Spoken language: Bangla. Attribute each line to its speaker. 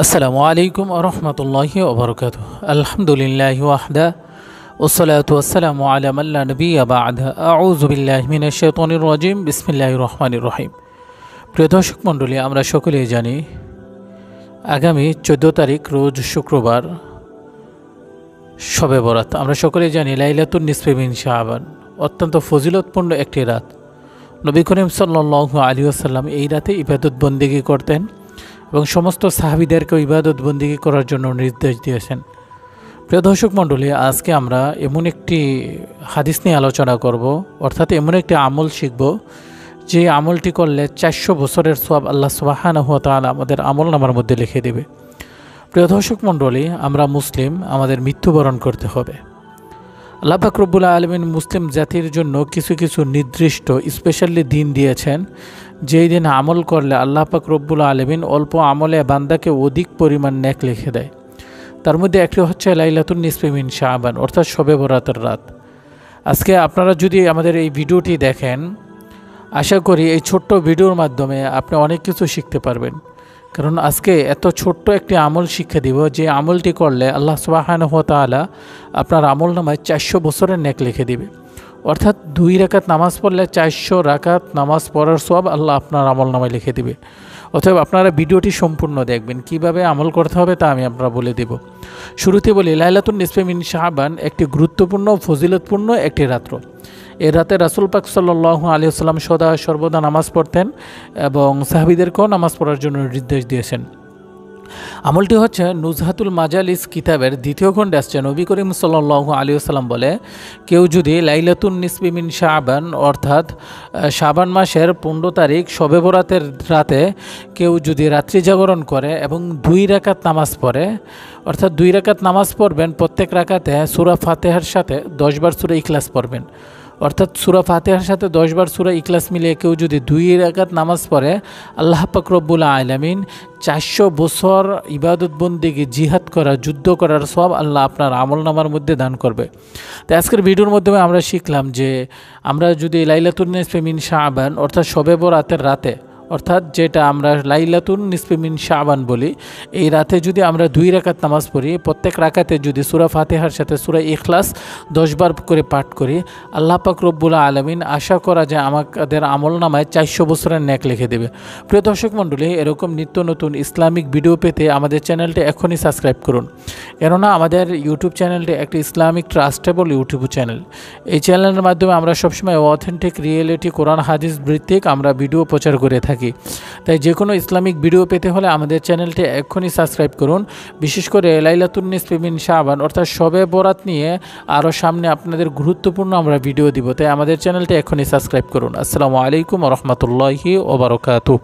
Speaker 1: আসসালামু আলাইকুম ওয়া রাহমাতুল্লাহি ওয়া বারাকাতুহু। আলহামদুলিল্লাহি ওয়াহদা ওয়াসসালাতু ওয়াসসালামু আলা মান লা নাবিয়্যা বা'দা। আউযু বিল্লাহি মিনাশ শাইতানির রাজিম। বিসমিল্লাহির রহমানির রহিম। প্রিয় দর্শক মণ্ডলী, আমরা সকলেই জানি আগামী 14 তারিখ রোজ শুক্রবার শবে বরাত। আমরা সকলেই জানি লাইলাতুন নিসফি মিন শাবান অত্যন্ত ফজিলতপূর্ণ একটি রাত। নবী করিম সাল্লাল্লাহু আলাইহি ওয়াসাল্লাম এই রাতে ইবাদত বন্দেগী করতেন এবং সমস্ত সাহাবীদেরকেও ইবাদত বন্দেগী করার জন্য নির্দেশ দিয়েছেন। প্রিয় দর্শক মণ্ডলী, আজকে আমরা এমন একটি হাদিস নিয়ে আলোচনা করব, অর্থাৎ এমন একটি আমল শিখব যে আমলটি করলে 400 বছরের সওয়াব আল্লাহ সুবহানাহু ওয়া তাআলা আমাদের আমলনামার মধ্যে লিখে দেবে। প্রিয় দর্শক মণ্ডলী, আমরা মুসলিম, আমাদের মৃত্যুবরণ করতে হবে। আল্লাহ পাক রব্বুল আলামিন মুসলিম জাতির জন্য কিছু কিছু নির্দিষ্ট স্পেশালি দিন দিয়েছেন, যেই দিন আমল করলে আল্লাহ পাক রব্বুল আলামিন অল্প আমলে বান্দাকে অধিক পরিমাণ নেক লিখে দেয়। তার মধ্যে একটি হচ্ছে লাইলাতুন নিসফি মিন শাবান, অর্থাৎ শবে বরাতের রাত। আজকে আপনারা যদি আমাদের এই ভিডিওটি দেখেন, আশা করি এই ছোট্ট ভিডিওর মাধ্যমে আপনি অনেক কিছু শিখতে পারবেন। কারণ আজকে এত ছোট্ট একটি আমল শিক্ষা দিব, যে আমলটি করলে আল্লাহ সুবহানাহু ওয়া তাআলা আপনার আমল নামায় 400 বছরের নেক লিখে দিবে। অর্থাৎ 2 রাকাত নামাজ পড়লে 400 রাকাত নামাজ পড়ার সওয়াব আল্লাহ আপনার আমল নামায় লিখে দিবে। অতএব আপনারা ভিডিওটি সম্পূর্ণ দেখবেন। কিভাবে আমল করতে হবে তা আমি আপনারা বলে দেব। শুরুতে বলি, লাইলাতুন নিসফি মিন শাবান একটি গুরুত্বপূর্ণ ফজিলতপূর্ণ একটি রাত্র। এই রাতে রাসূল পাক সাল্লাল্লাহু আলাইহি ওয়াসাল্লাম সদা সর্বদা নামাজ পড়তেন এবং সাহাবীদেরকেও নামাজ পড়ার জন্য নির্দেশ দিয়েছেন। আমলটি হচ্ছে নুজহাতুল মাজালিস কিতাবের 2য় খণ্ডে আসছে। নবী করিম সাল্লাল্লাহু আলাইহি ওয়াসাল্লাম বলে, কেউ যদি লাইলাতুন নিসফি মিন শাবান অর্থাৎ শাবান মাসের 15 তারিখ শবে বরাতের রাতে কেউ যদি রাত্রি জাগরণ করে এবং 2 রাকাত নামাজ পড়ে, অর্থাৎ 2 রাকাত নামাজ পড়বেন, প্রত্যেক রাকাতে সূরা ফাতিহার সাথে 10 বার সূরা ইখলাস পড়বেন। অর্থাৎ সূরা ফাতিহার সাথে 10 বার সূরা ইখলাস মিলিয়ে কেউ যদি 2 রাকাত নামাজ পড়ে, আল্লাহ পাক রব্বুল আলামিন 400 বছর ইবাদত বন্দেগী, জিহাদ করা, যুদ্ধ করার সওয়াব আল্লাহ আপনার আমলনামার মধ্যে দান করবে। তো আজকের ভিডিওর মাধ্যমে আমরা শিখলাম যে আমরা যদি লাইলাতুন নিসফি মিন শাবান অর্থাৎ শবে বরাতের রাতে, অর্থাৎ যেটা আমরা লাইলাতুন নিসফি মিন শাবান বলি, এই রাতে যদি আমরা 2 রাকাত নামাজ পড়ি, প্রত্যেক রাকাতে যদি সূরা ফাতিহার সাথে সূরা ইখলাস 10 বার করে পাঠ করি, আল্লাহ পাক রব্বুল আলামিন আশা করা যায় আমাদের আমলনামায় 400 বছরের নেক লিখে দেবে। প্রিয় দর্শক মণ্ডলী, এরকম নিত্য নতুন ইসলামিক ভিডিও পেতে আমাদের চ্যানেলটি এখনই সাবস্ক্রাইব করুন। কেননা আমাদের ইউটিউব চ্যানেলটি একটি ইসলামিক ট্রাস্টেবল ইউটিউব চ্যানেল। এই চ্যানেলের মাধ্যমে আমরা সবসময় অথেন্টিক রিয়েলিটি কোরআন হাদিস ভিত্তিক আমরা ভিডিও প্রচার করে থাকি। তাই যে কোনো ইসলামিক ভিডিও পেতে হলে আমাদের চ্যানেলটি এখনই সাবস্ক্রাইব করুন। বিশেষ করে লাইলাতুন নিসফি মিন শাবান অর্থাৎ শবে বরাত নিয়ে আরও সামনে আপনাদের গুরুত্বপূর্ণ আমরা ভিডিও দিব, তাই আমাদের চ্যানেলটি এখনই সাবস্ক্রাইব করুন। আসসালামু আলাইকুম ওয়া রাহমাতুল্লাহি ওয়া বারাকাতুহু।